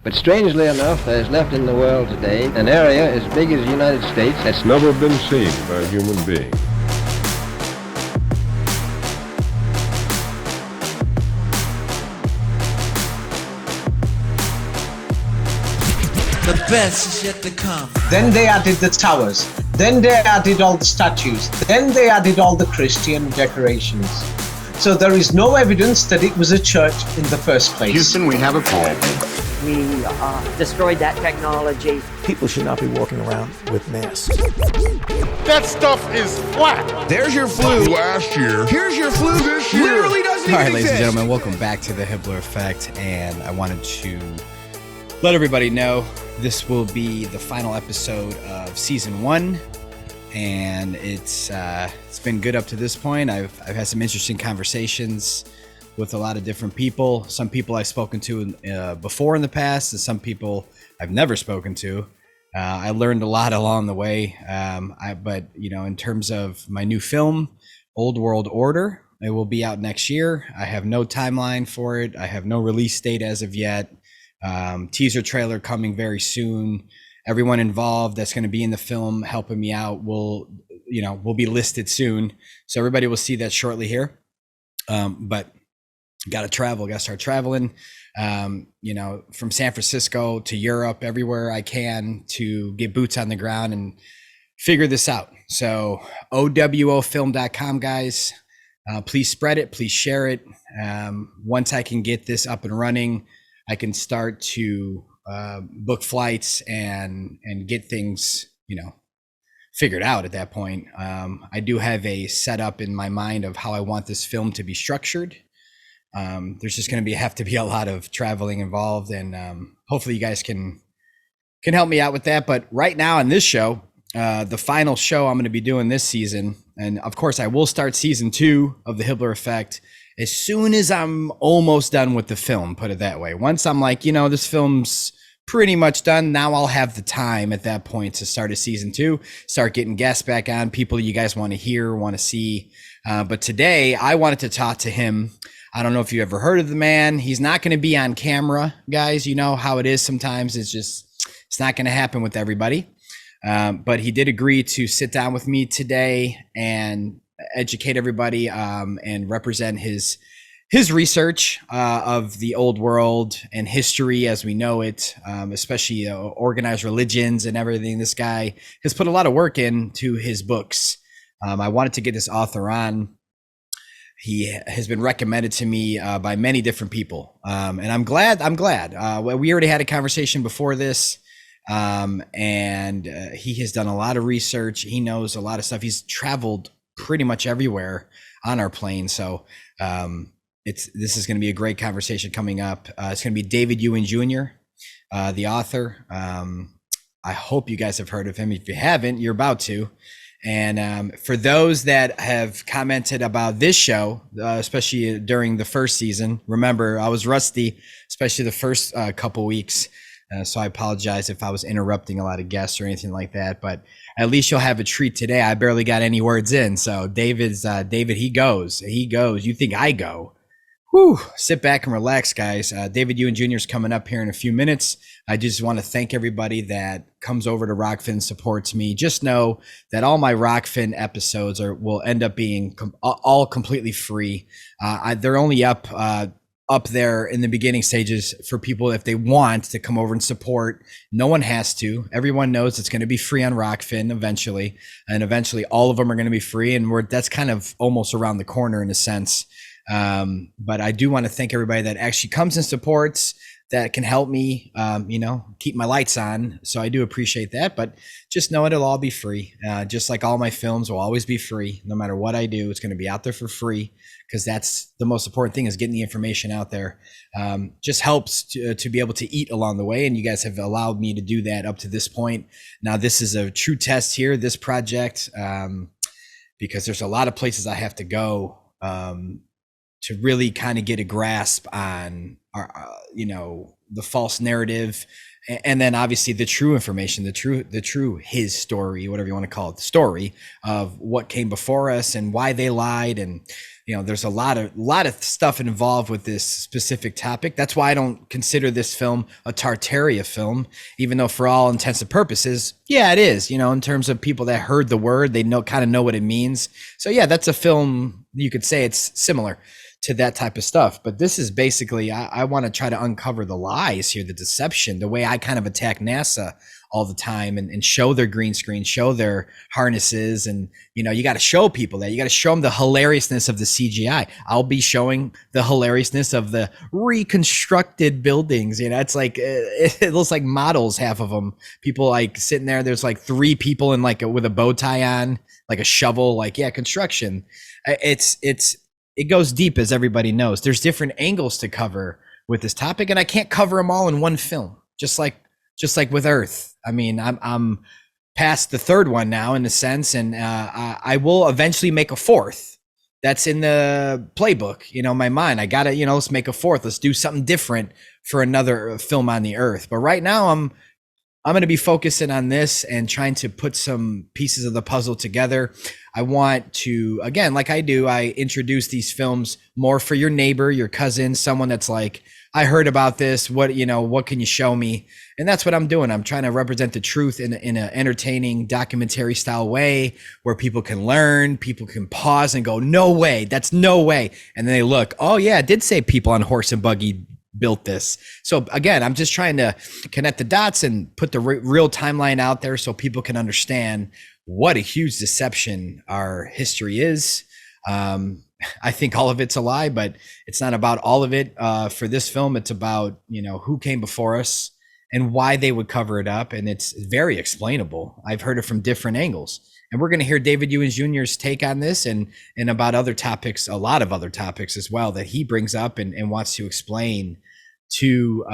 But strangely enough, there is left in the world today an area as big as the United States that's never been seen by a human being. The best is yet to come. Then they added the towers. Then they added all the statues. Then they added all the Christian decorations. So there is no evidence that it was a church in the first place. Houston, we have a call. We destroyed that technology. People should not be walking around with masks. That stuff is flat. There's your flu last year. Here's your flu this year. Literally doesn't All right, even ladies and exist. gentlemen, welcome back to the Hibbeler Effect, and I wanted to let everybody know this will be the final episode of season 1, and it's been good up to this point. I've had some interesting conversations with a lot of different people. Some people I've spoken to before in the past, and some people I've never spoken to. I learned a lot along the way. But in terms of my new film, Old World Order, it will be out next year. I have no timeline for it. I have no release date as of yet. Teaser trailer coming very soon. Everyone involved that's going to be in the film helping me out will be listed soon. So everybody will see that shortly here. But got to start traveling, from San Francisco to Europe, everywhere I can to get boots on the ground and figure this out. So owofilm.com, guys, please spread it, please share it. Once I can get this up and running, I can start to book flights and get things, figured out at that point. I do have a setup in my mind of how I want this film to be structured. There's just going to have to be a lot of traveling involved, and hopefully you guys can help me out with that. But right now on this show, the final show I'm going to be doing this season, and of course I will start season 2 of the Hibbeler Effect as soon as I'm almost done with the film, put it that way. Once I'm like, this film's pretty much done, now I'll have the time at that point to start a season 2, start getting guests back on, people you guys want to hear, want to see. But today I wanted to talk to him. I don't know if you ever heard of the man. He's not going to be on camera, guys. You know how it is sometimes. It's not going to happen with everybody. But he did agree to sit down with me today and educate everybody and represent his research of the old world and history as we know it, especially organized religions and everything. This guy has put a lot of work into his books. I wanted to get this author on. He has been recommended to me by many different people, and I'm glad. We already had a conversation before this, and he has done a lot of research. He knows a lot of stuff. He's traveled pretty much everywhere on our plane, so this is going to be a great conversation coming up. It's going to be David Ewing Jr., the author. I hope you guys have heard of him. If you haven't, you're about to. And for those that have commented about this show, especially during the first season, remember I was rusty, especially the first couple weeks. So I apologize if I was interrupting a lot of guests or anything like that, but at least you'll have a treat today. I barely got any words in. So David, he goes. You think I go? Whew, sit back and relax, guys. David Ewing Jr. is coming up here in a few minutes. I just want to thank everybody that comes over to Rockfin, supports me. Just know that all my Rockfin episodes will end up being all completely free. They're only up there in the beginning stages for people if they want to come over and support. No one has to. Everyone knows it's going to be free on Rockfin eventually, and eventually all of them are going to be free, and that's kind of almost around the corner in a sense. But I do want to thank everybody that actually comes and supports, that can help me, keep my lights on. So I do appreciate that, but just know it'll all be free. Just like all my films will always be free. No matter what I do, it's going to be out there for free, because that's the most important thing, is getting the information out there. Just helps to be able to eat along the way. And you guys have allowed me to do that up to this point. Now this is a true test here, this project, because there's a lot of places I have to go, to really kind of get a grasp on the false narrative, and then obviously the true information, the true his story, whatever you want to call it, the story of what came before us and why they lied, and there's a lot of stuff involved with this specific topic. That's why I don't consider this film a Tartaria film, even though for all intents and purposes, yeah, it is, in terms of people that heard the word, they kind of know what it means. So yeah, that's a film, you could say it's similar to that type of stuff. But this is basically, I want to try to uncover the lies here, the deception, the way I kind of attack NASA all the time and show their green screen, show their harnesses. And, you got to show people that. You got to show them the hilariousness of the CGI. I'll be showing the hilariousness of the reconstructed buildings. It's like, it looks like models, half of them. People like sitting there, there's like 3 people in like with a bow tie on, like a shovel, like, yeah, construction. It goes deep, as everybody knows. There's different angles to cover with this topic, and I can't cover them all in one film, just like with Earth. I mean, I'm past the 3rd one now in a sense, and I will eventually make a 4th. That's in the playbook, my mind. I gotta, let's make a 4th. Let's do something different for another film on the Earth. But right now, I'm going to be focusing on this and trying to put some pieces of the puzzle together. I want to, again, like I do, I introduce these films more for your neighbor, your cousin, someone that's like, I heard about this. What can you show me? And that's what I'm doing. I'm trying to represent the truth in an entertaining documentary style way where people can learn, people can pause and go, no way, that's no way. And then they look, oh yeah, it did say people on horse and buggy built this. So again, I'm just trying to connect the dots and put the real timeline out there so people can understand what a huge deception our history is. I think all of it's a lie, but it's not about all of it. For this film, it's about, who came before us and why they would cover it up. And it's very explainable. I've heard it from different angles. And we're going to hear David Ewing Jr.'s take on this and about other topics, a lot of other topics as well that he brings up and wants to explain to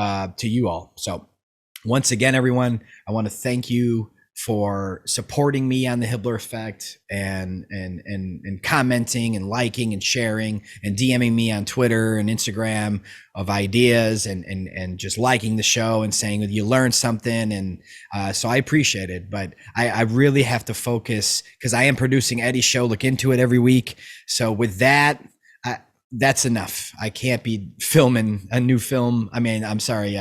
you all. So once again, everyone, I want to thank you for supporting me on the Hibbeler Effect and commenting and liking and sharing and DMing me on Twitter and Instagram of ideas and just liking the show and saying that you learned something. And so I appreciate it, but I really have to focus because I am producing Eddie's show. Look into it every week. So with that, that's enough. I can't be filming a new film. I mean, I'm sorry,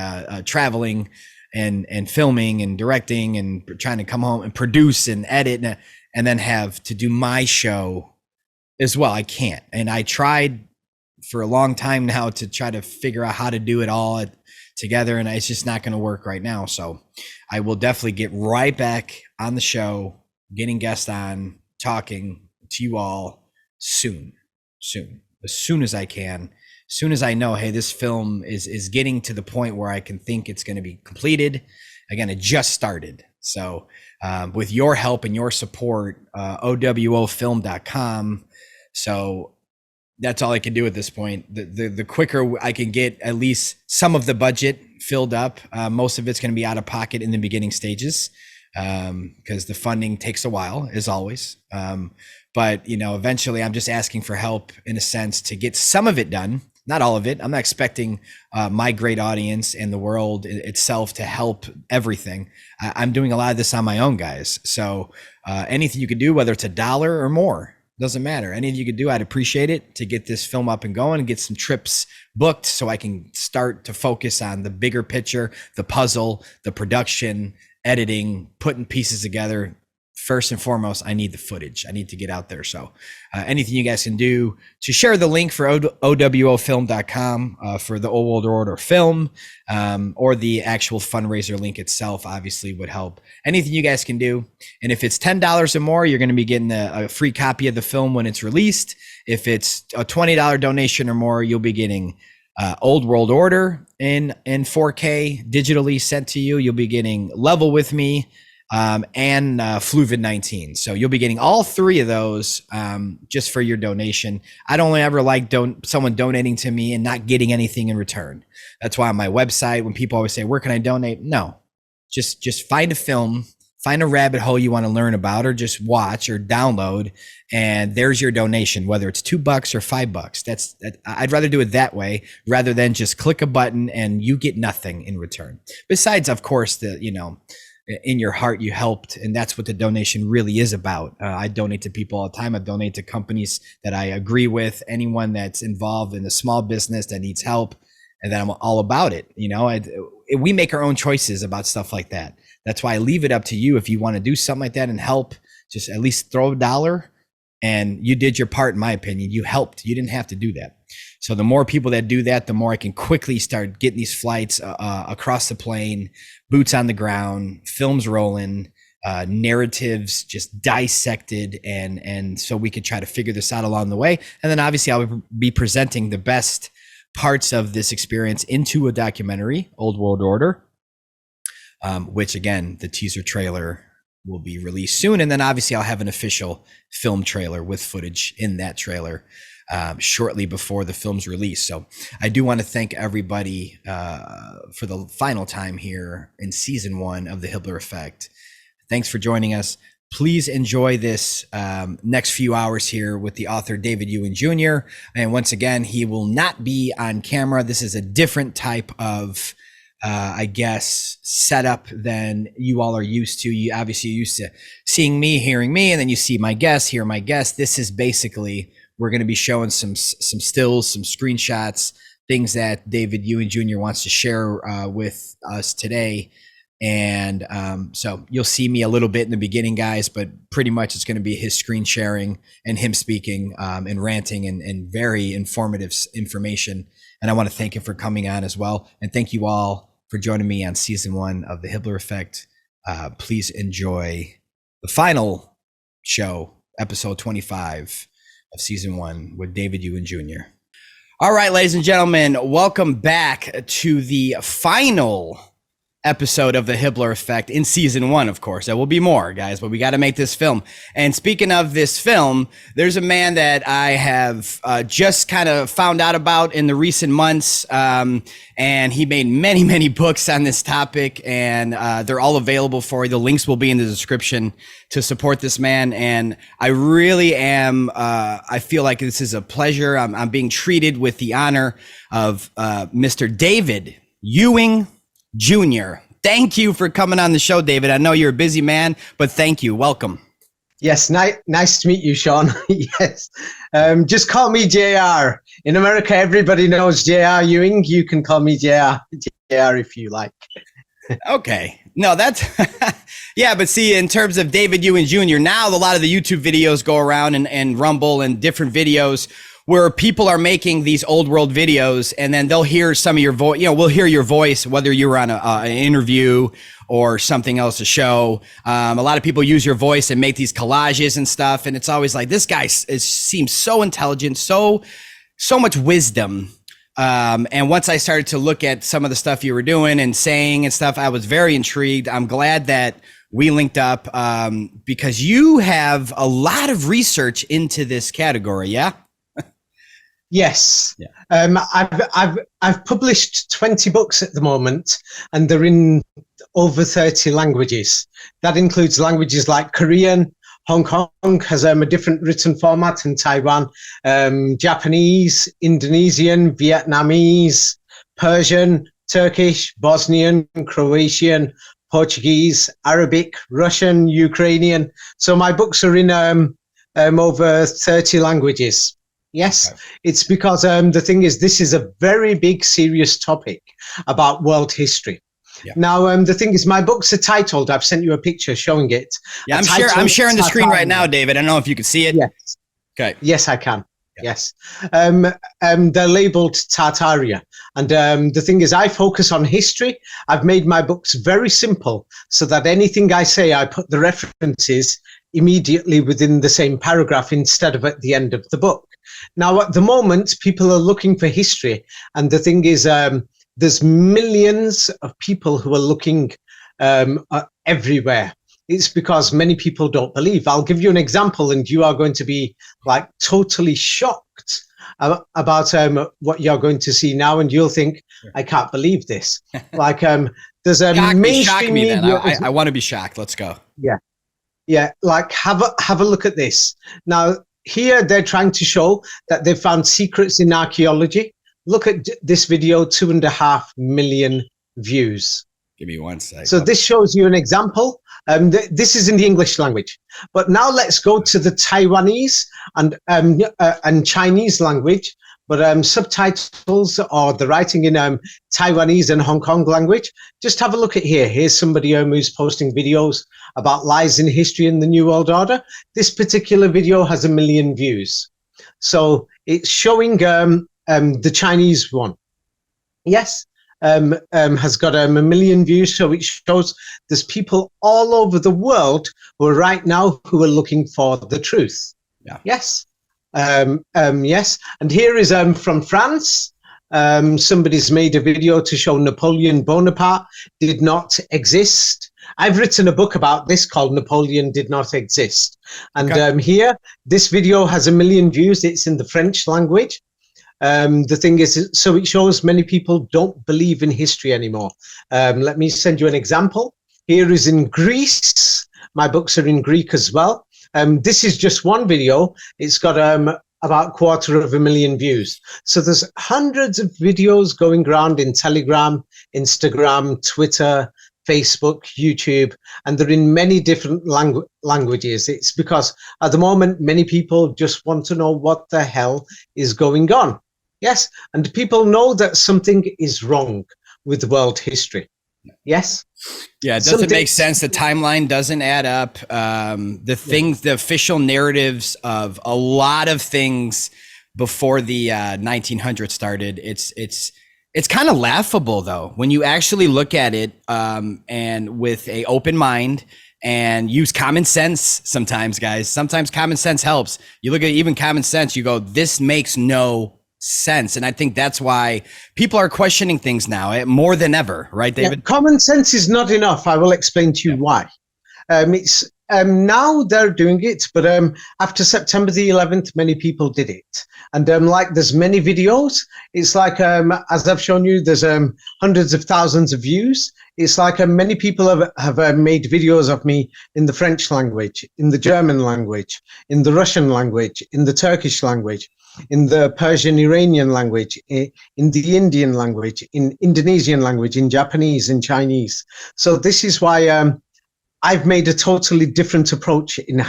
traveling and filming and directing and trying to come home and produce and edit and then have to do my show as well. I can't. And I tried for a long time now to try to figure out how to do it all together. And it's just not going to work right now. So I will definitely get right back on the show, getting guests on, talking to you all soon, as soon as I can. As soon as I know, hey, this film is getting to the point where I can think it's going to be completed. Again, it just started. So with your help and your support, owofilm.com. So that's all I can do at this point. The quicker I can get at least some of the budget filled up, most of it's going to be out of pocket in the beginning stages because the funding takes a while, as always. But, eventually I'm just asking for help in a sense to get some of it done. Not all of it. I'm not expecting my great audience and the world itself to help everything. I'm doing a lot of this on my own, guys. So anything you could do, whether it's $1 or more, doesn't matter. Anything you could do, I'd appreciate it to get this film up and going and get some trips booked so I can start to focus on the bigger picture, the puzzle, the production, editing, putting pieces together. First and foremost, I need the footage. I need to get out there. So anything you guys can do to share the link for owofilm.com for the Old World Order film or the actual fundraiser link itself obviously would help. Anything you guys can do. And if it's $10 or more, you're going to be getting a free copy of the film when it's released. If it's a $20 donation or more, you'll be getting Old World Order in 4K digitally sent to you. You'll be getting Level With Me and Fluvid-19. So you'll be getting all 3 of those just for your donation. I don't ever like someone donating to me and not getting anything in return. That's why on my website, when people always say, where can I donate? No, just find a film, find a rabbit hole you want to learn about or just watch or download. And there's your donation, whether it's $2 or $5. I'd rather do it that way rather than just click a button and you get nothing in return. Besides, of course, in your heart you helped, and that's what the donation really is about. I donate to people all the time. I donate to companies that I agree with, anyone that's involved in a small business that needs help, and then I'm all about it. We make our own choices about stuff like that. That's why I leave it up to you. If you want to do something like that and help, just at least throw $1, and you did your part. In my opinion, you helped. You didn't have to do that. So the more people that do that, the more I can quickly start getting these flights across the plane, boots on the ground, films rolling, narratives just dissected, and so we could try to figure this out along the way. And then obviously I'll be presenting the best parts of this experience into a documentary, Old World Order, which again, the teaser trailer will be released soon. And then obviously I'll have an official film trailer with footage in that trailer shortly before the film's release. So I do want to thank everybody for the final time here in season 1 of the Hibbeler Effect. Thanks for joining us. Please enjoy this next few hours here with the author David Ewing Jr. And once again, he will not be on camera. This is a different type of setup than you all are used to. You obviously used to seeing me, hearing me, and then you see my guests, hear my guests. This is basically, we're going to be showing some stills, some screenshots, things that David Ewing Jr. wants to share with us today. And so you'll see me a little bit in the beginning, guys, but pretty much it's going to be his screen sharing and him speaking and ranting and very informative information. And I want to thank him for coming on as well. And thank you all for joining me on season 1 of the Hibbeler Effect. Please enjoy the final show, episode 25 of season 1 with David Ewing Jr. All right, ladies and gentlemen, welcome back to the final episode of the Hibbeler Effect in season 1. Of course, there will be more, guys, but we got to make this film. And speaking of this film, there's a man that I have just kind of found out about in the recent months, and he made many books on this topic, and they're all available for you. The links will be in the description to support this man. And I really am, I feel like this is a pleasure. I'm being treated with the honor of Mr. David Ewing Jr. Thank you for coming on the show, David. I know you're a busy man, but thank you. Welcome. Yes, nice to meet you, Sean. Yes. Just call me JR. In America, everybody knows JR Ewing. You can call me JR if you like. Okay. No, that's yeah, but see, in terms of David Ewing Jr., now a lot of the YouTube videos go around and Rumble and different videos where people are making these old world videos, and then they'll hear some of your voice. We'll hear your voice, whether you were on an interview or something else, a show. A lot of people use your voice and make these collages and stuff. And it's always like, this guy seems so intelligent, so much wisdom. And once I started to look at some of the stuff you were doing and saying and stuff, I was very intrigued. I'm glad that we linked up because you have a lot of research into this category. Yeah. Yes. Yeah. I've published 20 books at the moment, and they're in over 30 languages. That includes languages like Korean. Hong Kong has a different written format, and Taiwan, Japanese, Indonesian, Vietnamese, Persian, Turkish, Bosnian, Croatian, Portuguese, Arabic, Russian, Ukrainian. So my books are in over 30 languages. Yes, it's because the thing is, this is a very big, serious topic about world history. Yeah. Now, the thing is, my books are titled, I've sent you a picture showing it. Yeah, I'm sharing the screen right now, David. I don't know if you can see it. Yes. Okay. Yes, I can. Yeah. Yes. They're labeled Tartaria. And the thing is, I focus on history. I've made my books very simple so that anything I say, I put the references immediately within the same paragraph instead of at the end of the book. Now, at the moment, people are looking for history. And the thing is, there's millions of people who are looking everywhere. It's because many people don't believe. I'll give you an example, and you are going to be like totally shocked about what you're going to see now, and you'll think, I can't believe this. Like, there's a mainstream media. I want to be shocked. Let's go. Yeah. Yeah. Like, have a look at this. Now, here they're trying to show that they've found secrets in archaeology. Look at this video, 2.5 million views. Give me one second. So this shows you an example. This is in the English language. But now let's go to the Taiwanese and Chinese language. But subtitles or the writing in Taiwanese and Hong Kong language. Just have a look at here. Here's somebody who's posting videos about lies in history and the New World Order. This particular video has 1 million views. So it's showing the Chinese one. Yes. Has got 1 million views, so it shows there's people all over the world who are right now who are looking for the truth. Yeah. Yes. Yes. And here is from France. Somebody's made a video to show Napoleon Bonaparte did not exist. I've written a book about this called Napoleon Did Not Exist. And here, this video has 1 million views. It's in the French language. The thing is, so it shows many people don't believe in history anymore. Let me send you an example. Here is in Greece. My books are in Greek as well. This is just one video. It's got about 250,000 views. So there's hundreds of videos going around in Telegram, Instagram, Twitter, Facebook, YouTube, and they're in many different languages. It's because at the moment, many people just want to know what the hell is going on. Yes, and people know that something is wrong with world history. Yes. Yeah, it doesn't make sense. The timeline doesn't add up. The official narratives of a lot of things before the 1900s started. It's kind of laughable though when you actually look at it and with a open mind and use common sense. Sometimes, guys, common sense helps. You look at even common sense, you go, this makes no sense. And I think that's why people are questioning things now more than ever, right, David? Yeah, common sense is not enough. I will explain to you why. It's now they're doing it, but after September the 11th, many people did it. And like there's many videos. It's like, as I've shown you, there's hundreds of thousands of views. It's like many people have made videos of me in the French language, in the German language, in the Russian language, in the Turkish language, in the Persian Iranian language, in the Indian language, in Indonesian language, in Japanese and Chinese. So this is why I've made a totally different approach in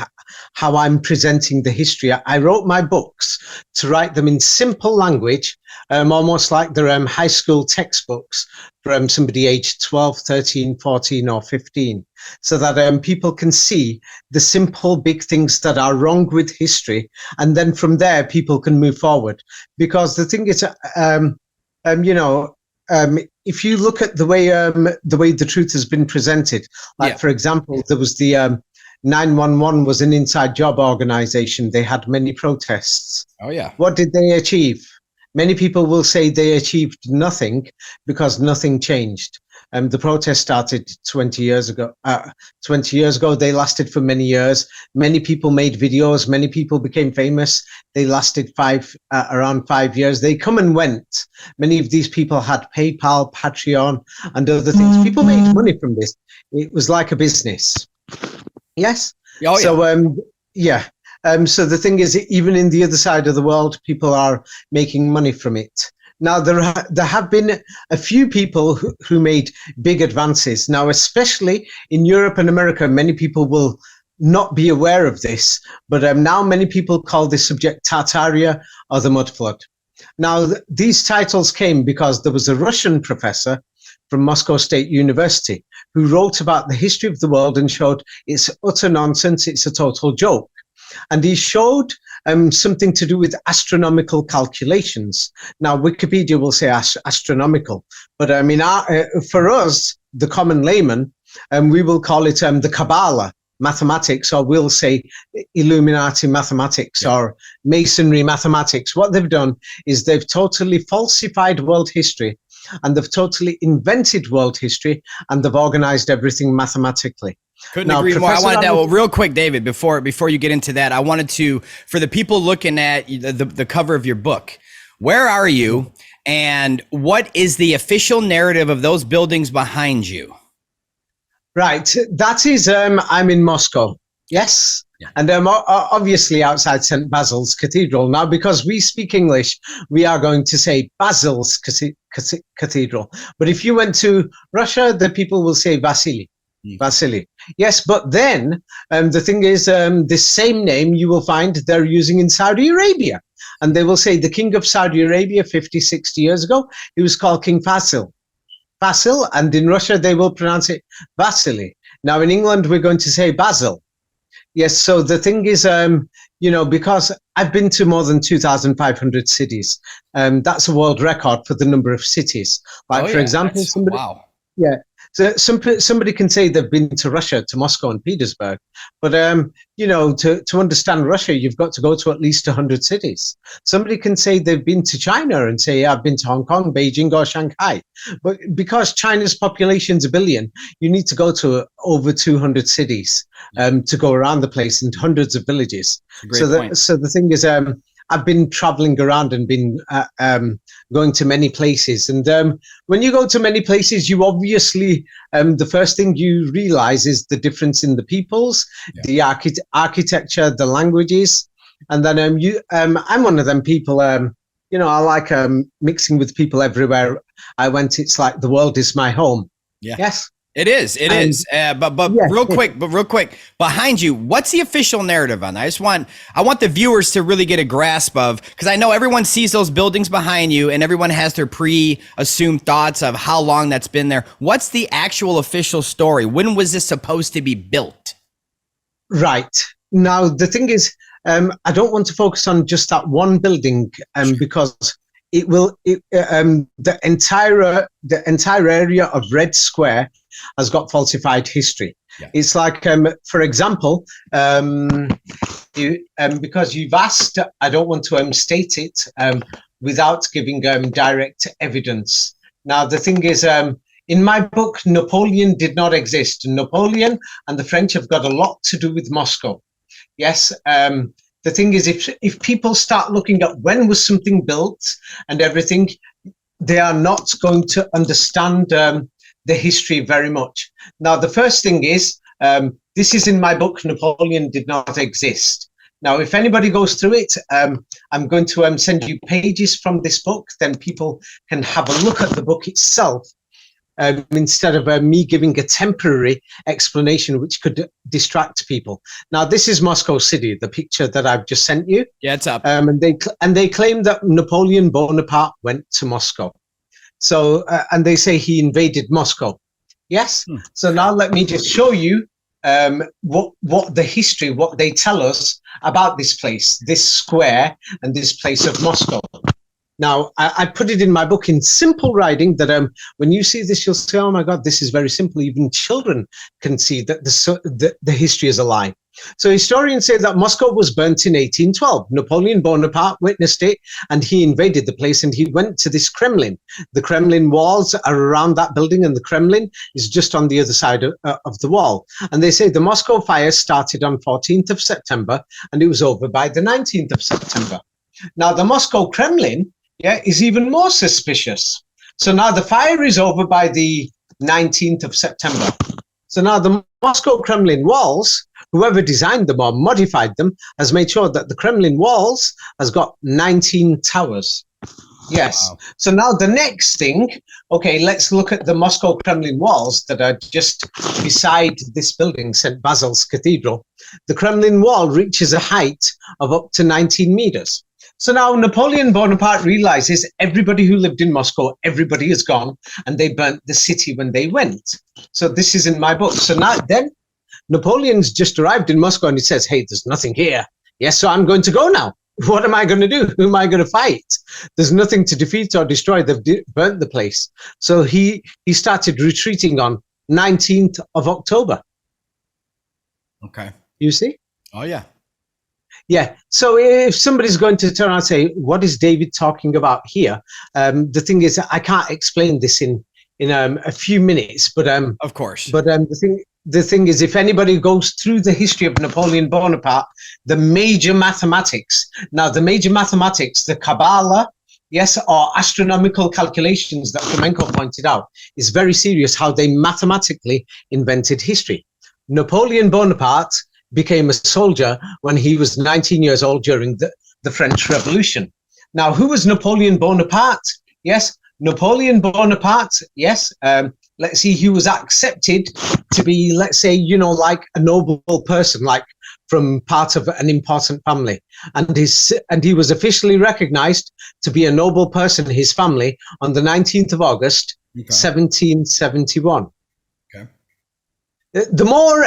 how I'm presenting the history. I wrote my books to write them in simple language, almost like they're high school textbooks for somebody aged 12, 13, 14 or 15, so that people can see the simple big things that are wrong with history. And then from there, people can move forward. Because the thing is, if you look at the way the truth has been presented, like for example, there was the 911 was an inside job organization. They had many protests. Oh yeah. What did they achieve? Many people will say they achieved nothing because nothing changed. The protest started 20 years ago. 20 years ago, they lasted for many years. Many people made videos. Many people became famous. They lasted around 5 years. They come and went. Many of these people had PayPal, Patreon, and other things. People made money from this. It was like a business. Yes. Oh, yeah. So so the thing is, even in the other side of the world, people are making money from it. Now, there have been a few people who made big advances. Now, especially in Europe and America, many people will not be aware of this, but now many people call this subject Tartaria or the Mud Flood. Now, these titles came because there was a Russian professor from Moscow State University who wrote about the history of the world and showed it's utter nonsense, it's a total joke. And he showed something to do with astronomical calculations. Now, Wikipedia will say astronomical, but I mean, for us, the common layman, we will call it the Kabbalah mathematics, or we'll say Illuminati mathematics or Masonry mathematics. What they've done is they've totally falsified world history, and they've totally invented world history, and they've organized everything mathematically. Couldn't agree more. I wanted that real quick, David, before you get into that, I wanted to, for the people looking at the cover of your book, where are you and what is the official narrative of those buildings behind you? Right. That is, I'm in Moscow. Yes. And obviously outside St. Basil's Cathedral. Now, because we speak English, we are going to say Basil's Cathedral. But if you went to Russia, the people will say Vasily. Vasily. Yes, but then the thing is, this same name you will find they're using in Saudi Arabia. And they will say the king of Saudi Arabia 50, 60 years ago, he was called King Fasil. Fasil, and in Russia, they will pronounce it Vasily. Now, in England, we're going to say Basil. Yes, so the thing is, because I've been to more than 2,500 cities, that's a world record for the number of cities. Like, for example, so somebody can say they've been to Russia, to Moscow and Petersburg, but to understand Russia, you've got to go to at least 100 cities. Somebody can say they've been to China and say, I've been to Hong Kong, Beijing, or Shanghai. But because China's population's 1 billion, you need to go to over 200 cities to go around the place, and hundreds of villages. So the thing is, I've been traveling around and been going to many places. And when you go to many places, you obviously, the first thing you realize is the difference in the peoples, the architecture, the languages. And then I'm one of them people, I like mixing with people everywhere I went. It's like the world is my home. Yeah. Yes. It is. But real quick, behind you, what's the official narrative on that? I want the viewers to really get a grasp of, because I know everyone sees those buildings behind you and everyone has their pre-assumed thoughts of how long that's been there. What's the actual official story? When was this supposed to be built? Right. Now, the thing is, I don't want to focus on just that one building because the entire area of Red Square has got falsified history. Yeah. It's like, for example, because you've asked, I don't want to state it without giving direct evidence. Now, the thing is, in my book, Napoleon did not exist. Napoleon and the French have got a lot to do with Moscow. Yes. The thing is, if people start looking at when was something built and everything, they are not going to understand the history very much. Now, the first thing is, this is in my book, Napoleon did not exist. Now, if anybody goes through it, I'm going to send you pages from this book, then people can have a look at the book itself. Instead of me giving a temporary explanation which could distract people. Now, this is Moscow City, the picture that I've just sent you. Yeah, it's up. And they claim that Napoleon Bonaparte went to Moscow. So, and they say he invaded Moscow. Yes. So now let me just show you what the history, what they tell us about this place, this square, and this place of Moscow. Now, I put it in my book in simple writing that when you see this, you'll say, oh my God, this is very simple. Even children can see that the history is a lie. So historians say that Moscow was burnt in 1812. Napoleon Bonaparte witnessed it and he invaded the place and he went to this Kremlin. The Kremlin walls are around that building and the Kremlin is just on the other side of the wall. And they say the Moscow fire started on 14th of September and it was over by the 19th of September. Now, the Moscow Kremlin is even more suspicious. So now the fire is over by the 19th of September. So now the Moscow Kremlin walls, whoever designed them or modified them, has made sure that the Kremlin walls has got 19 towers. Yes. Wow. So now the next thing, okay, let's look at the Moscow Kremlin walls that are just beside this building, St. Basil's Cathedral. The Kremlin wall reaches a height of up to 19 meters. So now Napoleon Bonaparte realizes everybody who lived in Moscow, everybody is gone, and they burnt the city when they went. So this is in my book. So now then Napoleon's just arrived in Moscow and he says, hey, there's nothing here. Yes, so I'm going to go now. What am I going to do? Who am I going to fight? There's nothing to defeat or destroy. They've burnt the place. So he started retreating on 19th of October. Okay. You see? Oh, yeah. Yeah. So if somebody's going to turn around and say, what is David talking about here? The thing is, I can't explain this in a few minutes, but of course. But the thing is, if anybody goes through the history of Napoleon Bonaparte, the major mathematics, the Kabbalah, yes, or astronomical calculations that Fomenko pointed out, is very serious how they mathematically invented history. Napoleon Bonaparte became a soldier when he was 19 years old during the French Revolution. Now, who was Napoleon Bonaparte? Yes, Napoleon Bonaparte, yes. Let's see, he was accepted to be, let's say, like a noble person, like from part of an important family. And he was officially recognized to be a noble person, his family, on the 19th of August, 1771. Okay. The more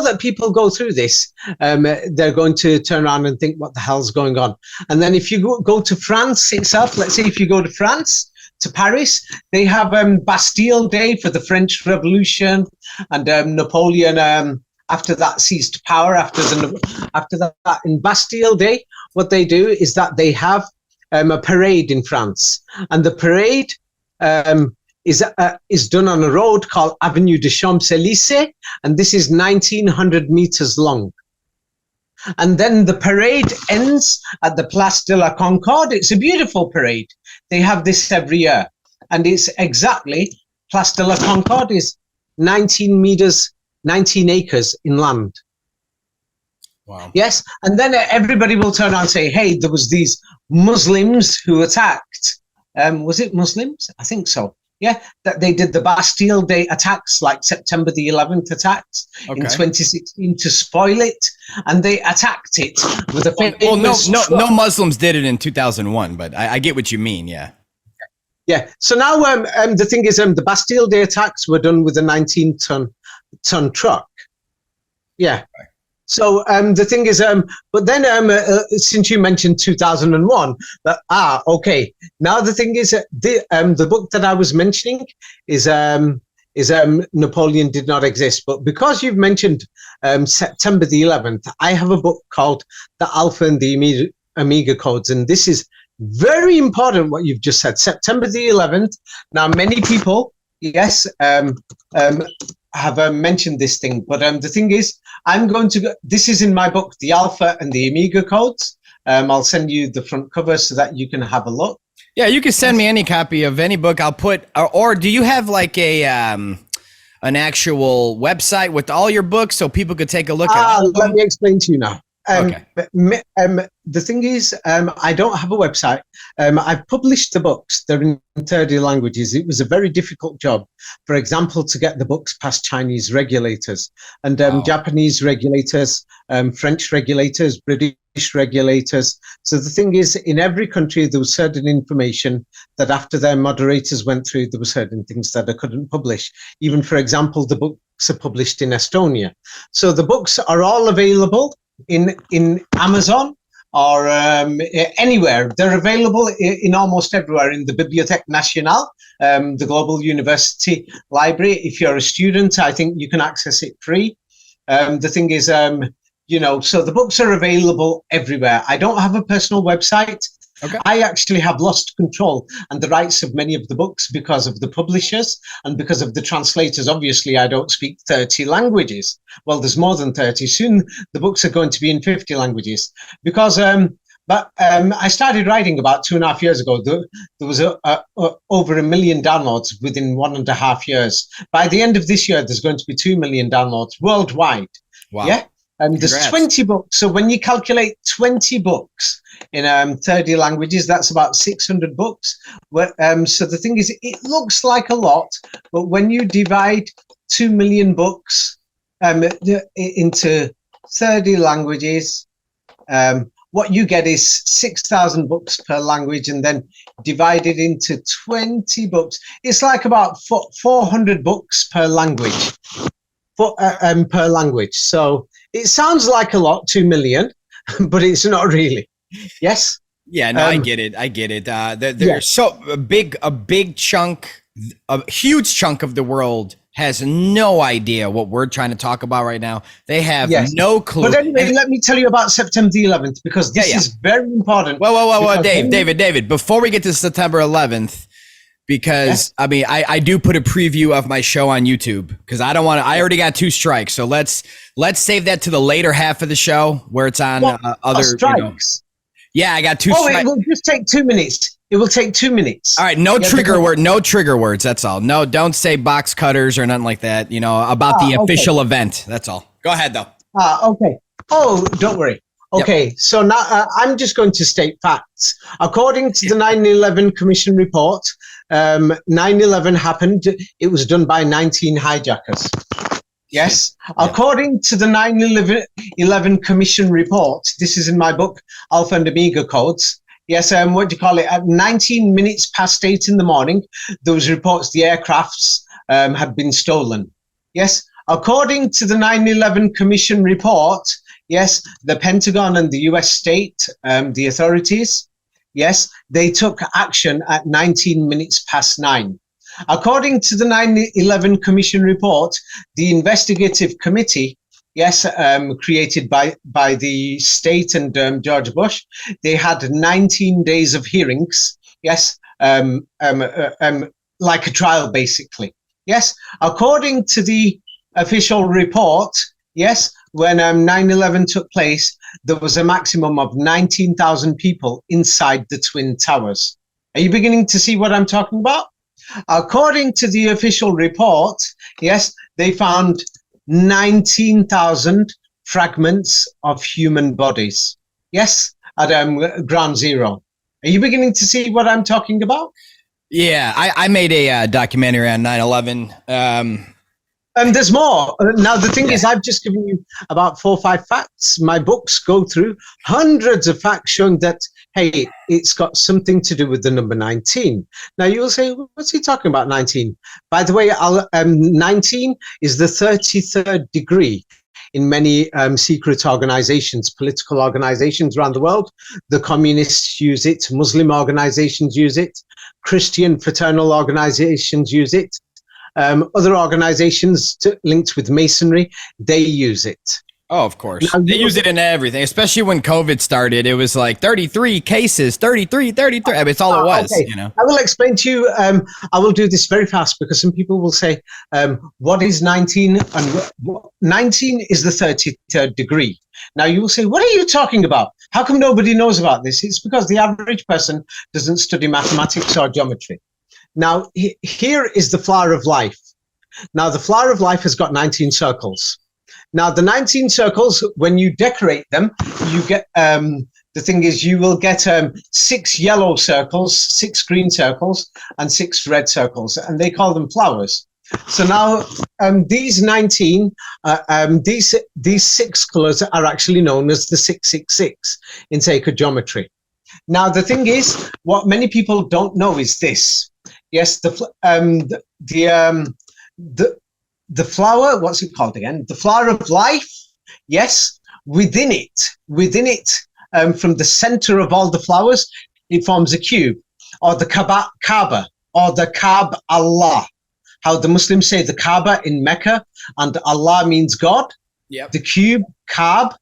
that people go through this, they're going to turn around and think, what the hell's going on? And then if you go to France itself, let's say if you go to France, to Paris, they have Bastille Day for the French Revolution, and Napoleon after that seized power. After that, in Bastille Day, what they do is that they have a parade in France, and the parade is done on a road called Avenue des Champs-Élysées, and this is 1,900 meters long. And then the parade ends at the Place de la Concorde. It's a beautiful parade. They have this every year. And it's exactly, Place de la Concorde is 19 meters, 19 acres in land. Wow. Yes. And then everybody will turn around and say, hey, there was these Muslims who attacked. Was it Muslims? I think so. Yeah, that they did the Bastille Day attacks, like September the 11th attacks in 2016 to spoil it, and they attacked it with a famous. Well, no Muslims did it in 2001, but I get what you mean. Yeah. Yeah. So now, the thing is, the Bastille Day attacks were done with a 19-ton truck. Yeah. Right. So the thing is, but then since you mentioned 2001, okay. Now the thing is, the book that I was mentioning is Napoleon did not exist. But because you've mentioned September the 11th, I have a book called The Alpha and the Omega Codes, and this is very important what you've just said. September the 11th. Now many people, yes, have mentioned this thing, but the thing is, I'm going to go, this is in my book, The Alpha and the Omega Codes. I'll send you the front cover so that you can have a look. Yeah, you can send me any copy of any book. I'll put, or do you have like an actual website with all your books so people could take a look at it? Let me explain to you now. Okay. The thing is, I don't have a website. I've published the books. They're in 30 languages. It was a very difficult job, for example, to get the books past Chinese regulators and Japanese regulators, French regulators, British regulators. So the thing is, in every country, there was certain information that after their moderators went through, there were certain things that I couldn't publish. Even, for example, the books are published in Estonia. So the books are all available in Amazon or anywhere. They're available in almost everywhere, in the Bibliothèque Nationale, the Global University Library. If you're a student, I think you can access it free. The thing is, so the books are available everywhere. I don't have a personal website. Okay. I actually have lost control and the rights of many of the books because of the publishers and because of the translators. Obviously, I don't speak 30 languages. Well, there's more than 30. Soon, the books are going to be in 50 languages. Because, I started writing about 2.5 years ago. There was over 1 million downloads within 1.5 years. By the end of this year, there's going to be 2 million downloads worldwide. Wow. Yeah. And there's 20 books. So when you calculate 20 books in 30 languages, that's about 600 books. So the thing is, it looks like a lot, but when you divide 2 million books into 30 languages, what you get is 6,000 books per language, and then divided into 20 books. It's like about 400 books per language. Per language. So it sounds like a lot, 2 million, but it's not really. Yes. Yeah, no, I get it. There's so a big chunk, a huge chunk of the world has no idea what we're trying to talk about right now. They have no clue. But anyway, let me tell you about September the 11th, because this is very important. Whoa, David, before we get to September 11th, because I do put a preview of my show on YouTube, because I don't want to, I already got 2 strikes. So let's save that to the later half of the show where it's on other strikes. Yeah, I got 2 strikes. It will just take 2 minutes. It will take 2 minutes. All right, no trigger words. That's all. No, don't say box cutters or nothing like that. About the official event. That's all. Go ahead though. Okay. Oh, don't worry. Okay, so now I'm just going to state facts. According to the 9/11 Commission report, 9/11 happened. It was done by 19 hijackers. Yes. According to the 9/11 Commission report, this is in my book, Alpha and Omega Codes. Yes, what do you call it? At 19 minutes past 8 in the morning, there was reports the aircrafts had been stolen. Yes. According to the 9/11 Commission report, yes, the Pentagon and the US state, the authorities, yes, they took action at 19 minutes past 9. According to the 9/11 Commission report, the investigative committee, yes, created by the state and George Bush, they had 19 days of hearings, yes, like a trial, basically. Yes, according to the official report, yes, when 9/11 took place, there was a maximum of 19,000 people inside the Twin Towers. Are you beginning to see what I'm talking about? According to the official report, yes, they found 19,000 fragments of human bodies. Yes, at ground zero. Are you beginning to see what I'm talking about? Yeah, I made a documentary on 9/11. And there's more. Now, the thing is, I've just given you about 4 or 5 facts. My books go through hundreds of facts showing that, hey, it's got something to do with the number 19. Now, you'll say, what's he talking about, 19? By the way, 19 is the 33rd degree in many secret organizations, political organizations around the world. The communists use it. Muslim organizations use it. Christian fraternal organizations use it. Other organizations linked with Masonry, they use it. Oh, of course. They use it in everything, especially when COVID started. It was like 33 cases, 33. I mean, it's all it was, okay. you know. I will explain to you. I will do this very fast because some people will say, what is 19? And 19 is the 33rd degree. Now, you will say, what are you talking about? How come nobody knows about this? It's because the average person doesn't study mathematics or geometry. Now, here is the flower of life. Now, the flower of life has got 19 circles. Now, the 19 circles, when you decorate them, you get, the thing is, you will get 6 yellow circles, 6 green circles, and 6 red circles, and they call them flowers. So now, these 19, these 6 colors are actually known as the 666 in sacred geometry. Now, the thing is, what many people don't know is this. Yes, the flower, what's it called again? The flower of life. Yes, within it, from the center of all the flowers, it forms a cube, or the Kaaba, or the Kaab Allah. How the Muslims say the Kaaba in Mecca, and Allah means God. Yep. The cube, Kaaba,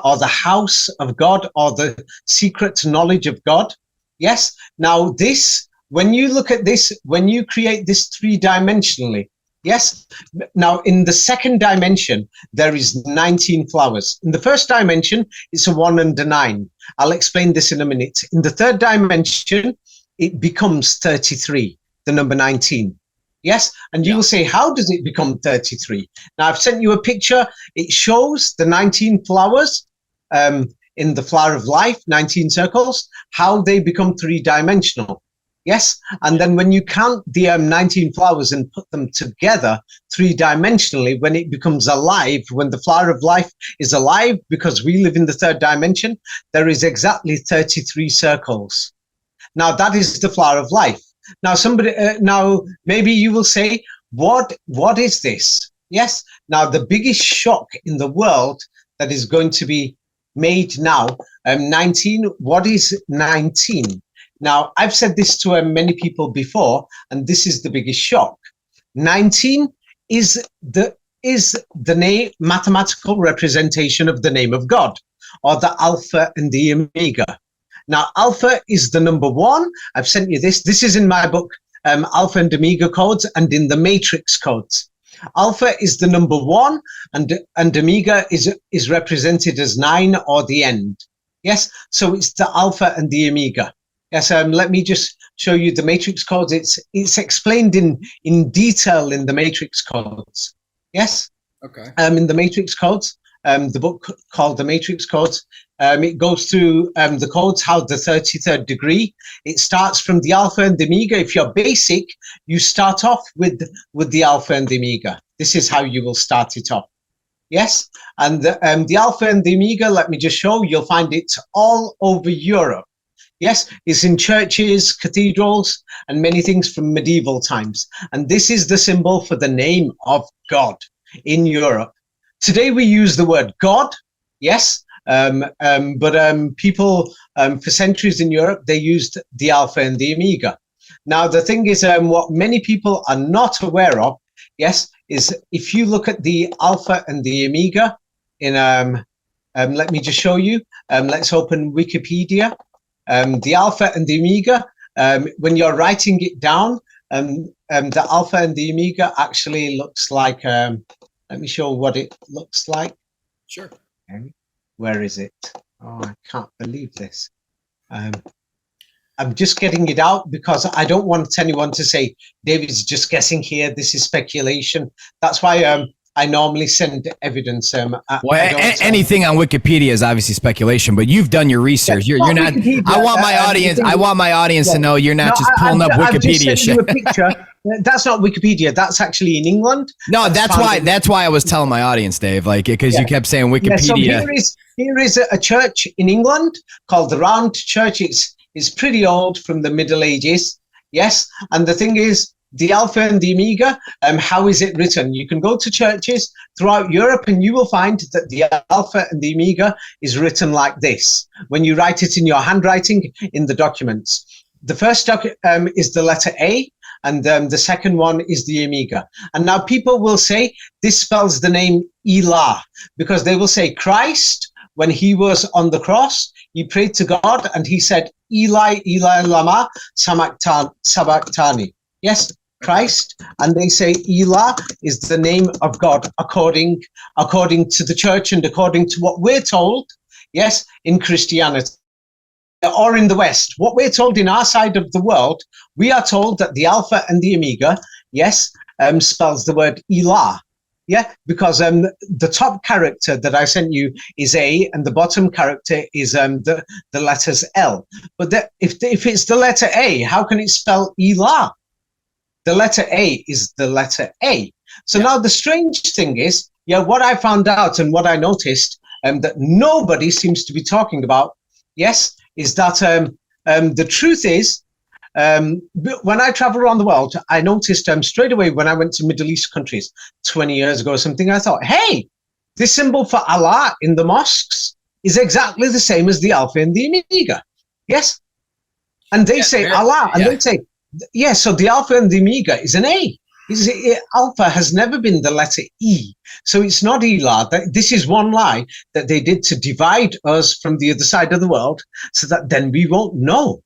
or the house of God, or the secret knowledge of God. Yes. Now this. When you look at this, when you create this 3-dimensionally, yes. Now, in the second dimension, there is 19 flowers. In the first dimension, it's a 1 and a 9. I'll explain this in a minute. In the third dimension, it becomes 33, the number 19. Yes. And you will say, how does it become 33? Now, I've sent you a picture. It shows the 19 flowers in the flower of life, 19 circles, how they become 3-dimensional. Yes, and then when you count the 19 flowers and put them together 3-dimensionally, when it becomes alive, when the flower of life is alive, because we live in the 3rd dimension, there is exactly 33 circles. Now that is the flower of life. Now now maybe you will say, what is this? Yes. Now the biggest shock in the world that is going to be made now, 19. What is 19? Now, I've said this to many people before, and this is the biggest shock. 19 is the mathematical representation of the name of God, or the Alpha and the Omega. Now, Alpha is the number 1. I've sent you this. This is in my book, Alpha and Omega Codes, and in the Matrix Codes. Alpha is the number 1, and Omega is represented as 9, or the end. Yes, so it's the Alpha and the Omega. Yes, let me just show you the matrix codes. It's explained in detail in the matrix codes. Yes. Okay. In the matrix codes, the book called The Matrix Codes. It goes through the codes, how the 33rd degree. It starts from the alpha and the omega. If you're basic, you start off with the alpha and the omega. This is how you will start it off. Yes, and the alpha and the omega, let me just show, you'll find it all over Europe. Yes, it's in churches, cathedrals, and many things from medieval times. And this is the symbol for the name of God in Europe. Today we use the word God, yes, but people for centuries in Europe, they used the alpha and the omega. Now, the thing is, what many people are not aware of, yes, is if you look at the alpha and the omega in, let me just show you, let's open Wikipedia. The alpha and the omega, when you're writing it down, the alpha and the omega actually looks like, let me show what it looks like. Sure. Okay. Where is it? Oh, I can't believe this. I'm just getting it out because I don't want anyone to say, David's just guessing here. This is speculation. That's why I normally send evidence. Anything on Wikipedia is obviously speculation, but you've done your research. You're not. Wikipedia, I want my audience to know you're not just pulling up Wikipedia I've just sent you a picture. That's not Wikipedia. That's actually in England. No, that's why I was telling my audience, Dave, like because you kept saying Wikipedia. Yeah, so here is a church in England called the Round Church. It's pretty old, from the Middle Ages. Yes, and the thing is, the alpha and the omega, how is it written? You can go to churches throughout Europe and you will find that the alpha and the omega is written like this. When you write it in your handwriting in the documents. The first is the letter A, and the second one is the omega. And now people will say this spells the name Elah, because they will say Christ, when he was on the cross, he prayed to God and he said, Eli, Eli, lama sabachthani. Yes, Christ, and they say Elah is the name of God according to the church and according to what we're told, yes, in Christianity or in the West. What we're told in our side of the world, we are told that the alpha and the omega, yes, spells the word Elah. Yeah, because the top character that I sent you is A, and the bottom character is the letters L. But if it's the letter A, how can it spell Elah? The letter A is the letter A. So now the strange thing is, what I found out and what I noticed that nobody seems to be talking about, yes, is that the truth is, when I travel around the world, I noticed straight away when I went to Middle East countries 20 years ago or something, I thought, hey, this symbol for Allah in the mosques is exactly the same as the alpha and the omega. Yes. And they say Allah, and they say, so the alpha and the omega is an A. Alpha has never been the letter E. So it's not Elah. This is one lie that they did to divide us from the other side of the world so that then we won't know.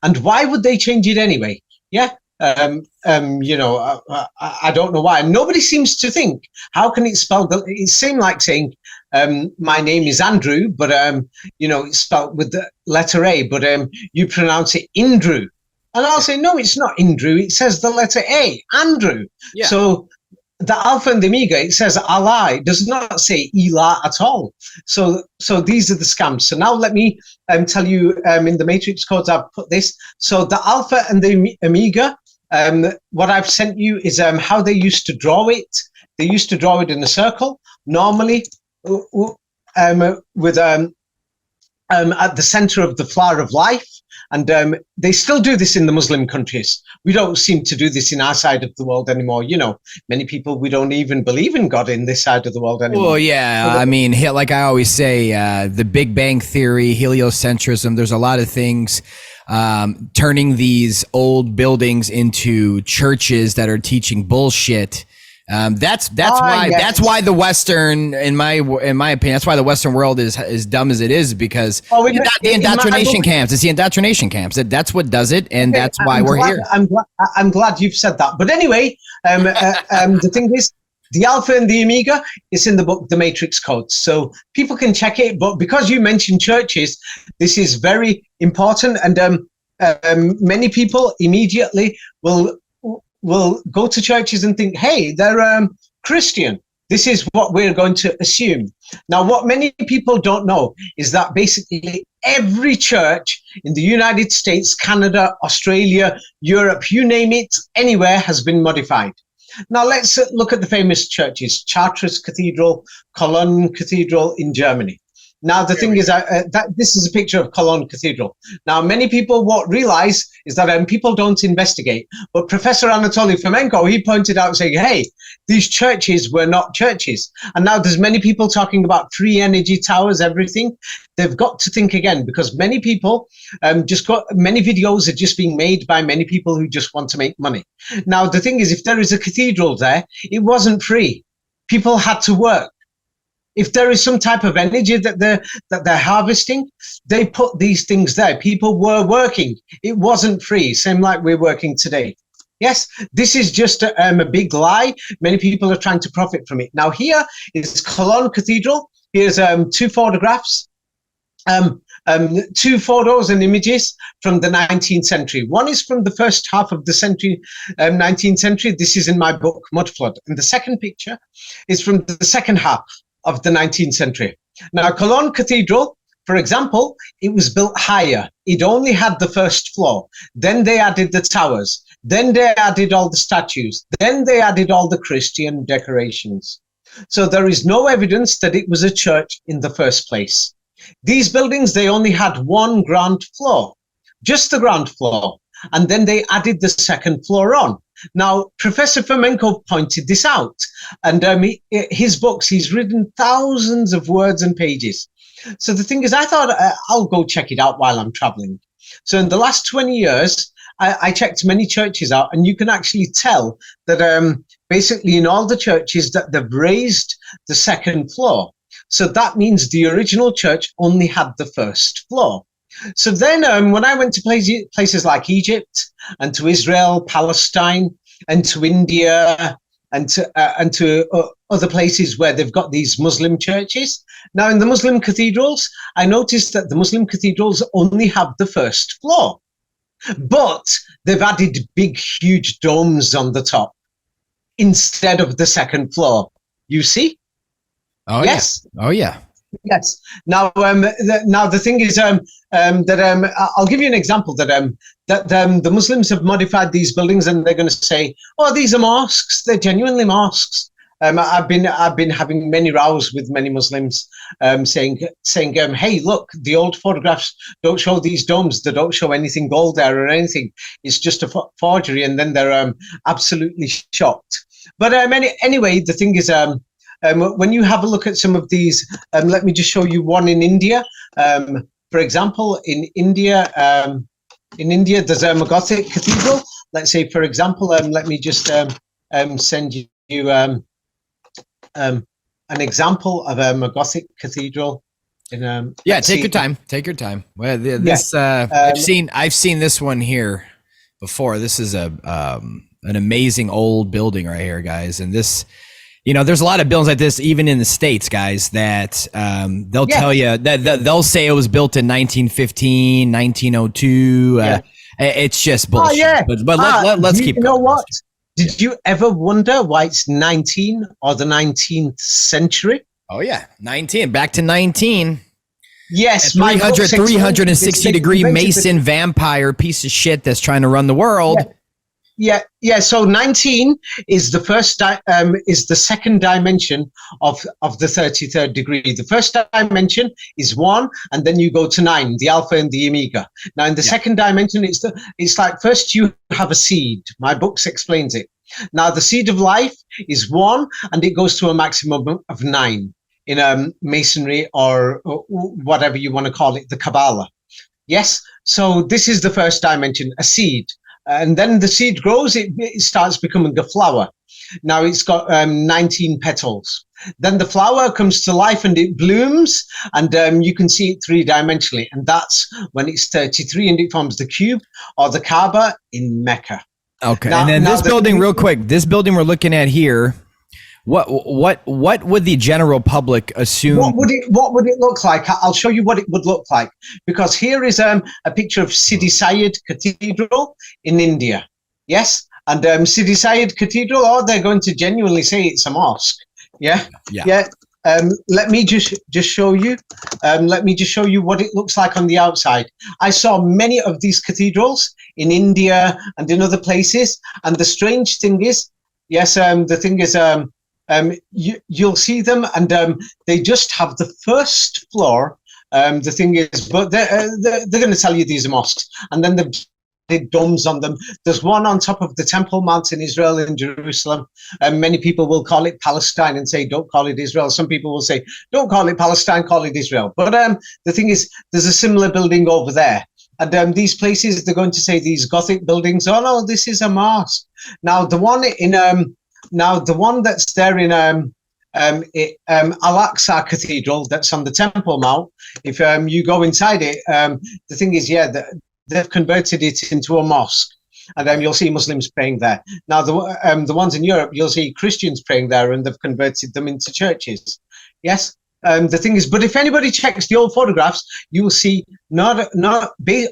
And why would they change it anyway? Yeah, I don't know why. Nobody seems to think, how can it spell? It seemed like saying, my name is Andrew, but, it's spelled with the letter A, but you pronounce it Indrew. And I'll say, no, it's not Indrew. It says the letter A, Andrew. Yeah. So the alpha and the omega, it says Allah. It does not say Elah at all. So these are the scams. So now let me tell you in the matrix codes I've put this. So the alpha and the omega, what I've sent you is how they used to draw it. They used to draw it in a circle, normally with at the center of the flower of life. And they still do this in the Muslim countries. We don't seem to do this in our side of the world anymore. Many people, we don't even believe in God in this side of the world anymore. Well, yeah. I mean, like I always say, the Big Bang Theory, heliocentrism, there's a lot of things turning these old buildings into churches that are teaching bullshit. That's why the Western, in my opinion, that's why the Western world is dumb as it is, because the indoctrination camps. It's the indoctrination camps. That's what does it, and that's why we're here. I'm glad you've said that. But anyway, the thing is, the alpha and the omega is in the book, The Matrix Codes. So people can check it. But because you mentioned churches, this is very important, and many people immediately will go to churches and think, hey, they're Christian. This is what we're going to assume. Now, what many people don't know is that basically every church in the United States, Canada, Australia, Europe, you name it, anywhere has been modified. Now, let's look at the famous churches, Chartres Cathedral, Cologne Cathedral in Germany. Now, the thing is that this is a picture of Cologne Cathedral. Now, many people won't realize is that people don't investigate. But Professor Anatoly Fomenko, he pointed out saying, hey, these churches were not churches. And now there's many people talking about free energy towers, everything. They've got to think again, because many people many videos are just being made by many people who just want to make money. Now, the thing is, if there is a cathedral there, it wasn't free. People had to work. If there is some type of energy that they're harvesting, they put these things there. People were working. It wasn't free, same like we're working today. Yes, this is just a big lie. Many people are trying to profit from it. Now here is Cologne Cathedral. Here's two photographs, two photos and images from the 19th century. One is from the first half of the century, 19th century. This is in my book, Mud Flood. And the second picture is from the second half of the 19th century. Now, Cologne Cathedral, for example, it was built higher. It only had the first floor. Then they added the towers. Then they added all the statues. Then they added all the Christian decorations. So there is no evidence that it was a church in the first place. These buildings, they only had one ground floor, just the ground floor. And then they added the second floor on. Now, Professor Fomenko pointed this out, and his books, he's written thousands of words and pages. So the thing is, I thought I'll go check it out while I'm traveling. So in the last 20 years, I checked many churches out, and you can actually tell that basically in all the churches that they've raised the second floor. So that means the original church only had the first floor. So then when I went to places like Egypt and to Israel, Palestine, and to India and to other places where they've got these Muslim churches. Now, in the Muslim cathedrals, I noticed that the Muslim cathedrals only have the first floor, but they've added big, huge domes on the top instead of the second floor. You see? Oh, yes. Yeah. Oh, yeah. Yes. Now, the thing is that I'll give you an example that the Muslims have modified these buildings, and they're going to say, "Oh, these are mosques. They're genuinely mosques." I've been having many rows with many Muslims, saying, "Hey, look, the old photographs don't show these domes. They don't show anything gold there or anything. It's just a forgery." And then they're absolutely shocked. But anyway, the thing is. When you have a look at some of these, let me just show you one in India. For example, in India, there's a Gothic cathedral. Let's say, for example, let me just send you an example of a Gothic cathedral. Take your time. Take your time. Well, this I've seen this one here before. This is an amazing old building right here, guys, and this. You know, there's a lot of buildings like this, even in the States, guys, that they'll tell you that they'll say it was built in 1915, 1902. It's just bullshit. Oh, yeah. But let's keep going. You know what? Did you ever wonder why it's 19 or the 19th century? Oh, yeah. 19. Back to 19. Yes. 360 degree Mason vampire piece of shit that's trying to run the world. Yeah. So 19 is the is the second dimension of the 33rd degree. The first dimension is 1, and then you go to 9, the alpha and the omega. Now, in the second dimension, it's like first you have a seed. My books explains it. Now, the seed of life is 1, and it goes to a maximum of 9 in Masonry or whatever you want to call it, the Kabbalah. Yes. So this is the first dimension, a seed. And then the seed grows, it starts becoming a flower. Now it's got 19 petals. Then the flower comes to life and it blooms, and you can see it 3-dimensionally. And that's when it's 33 and it forms the cube or the Kaaba in Mecca. Okay. Now, and then this building, real quick, this building we're looking at here, what would the general public assume? What would it look like? I'll show you what it would look like, because here is a picture of Sidi Syed Cathedral in India. Yes, and Sidi Syed Cathedral, they're going to genuinely say it's a mosque. Yeah. let me just show you. Let me just show you what it looks like on the outside. I saw many of these cathedrals in India and in other places. And the strange thing is, yes, the thing is, you'll see them, and they just have the first floor. The thing is, but they're going to tell you these are mosques, and then the big domes on them. There's one on top of the Temple Mount in Israel, in Jerusalem. Many people will call it Palestine and say, don't call it Israel. Some people will say, don't call it Palestine, call it Israel. But the thing is, there's a similar building over there. And these places, they're going to say these Gothic buildings, oh no, this is a mosque. Now the one that's there in Al-Aqsa Cathedral, that's on the Temple Mount, if you go inside it, the thing is, they've converted it into a mosque, and you'll see Muslims praying there. Now, the ones in Europe, you'll see Christians praying there, and they've converted them into churches. Yes. The thing is, but if anybody checks the old photographs, you will see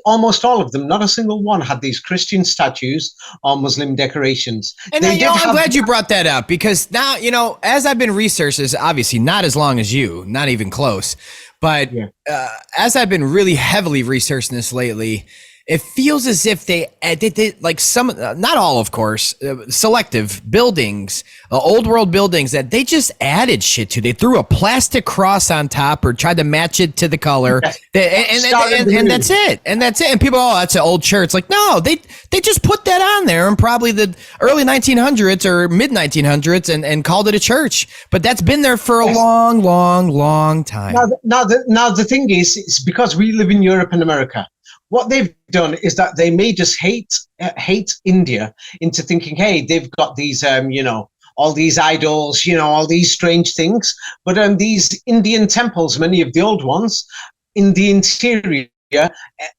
almost all of them, not a single one had these Christian statues or Muslim decorations. And I'm glad you brought that up, because now, as I've been researching this, obviously not as long as you, not even close, but as I've been really heavily researching this lately, it feels as if they like some, not all, of course, selective buildings, old world buildings that they just added shit to. They threw a plastic cross on top or tried to match it to the color, and that's it. And that's it. And people, oh, that's an old church. Like, no, they just put that on there in probably the early 1900s or mid 1900s and called it a church. But that's been there for a long, long, long time. Now the thing is, it's because we live in Europe and America. What they've done is that they made us hate India into thinking, hey, they've got these, all these idols, all these strange things. But these Indian temples, many of the old ones, in the interior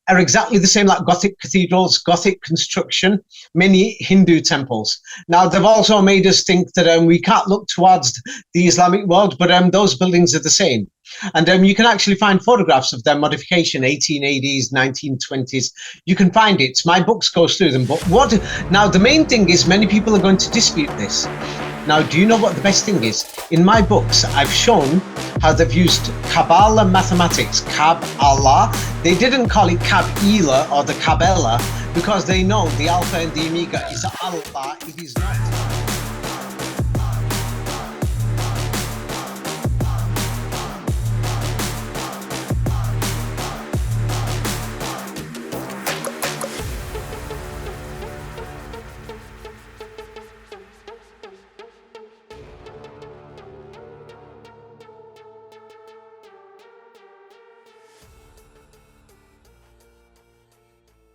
are exactly the same, like Gothic cathedrals, Gothic construction, many Hindu temples. Now, they've also made us think that we can't look towards the Islamic world, but those buildings are the same. And you can actually find photographs of their modification, 1880s, 1920s. You can find it. My books goes through them. But now the main thing is many people are going to dispute this. Now, do you know what the best thing is? In my books, I've shown how they've used Kabbalah mathematics, Kabbalah. They didn't call it Kabbalah or the Kabbalah because they know the Alpha and the Omega is Allah. It is not.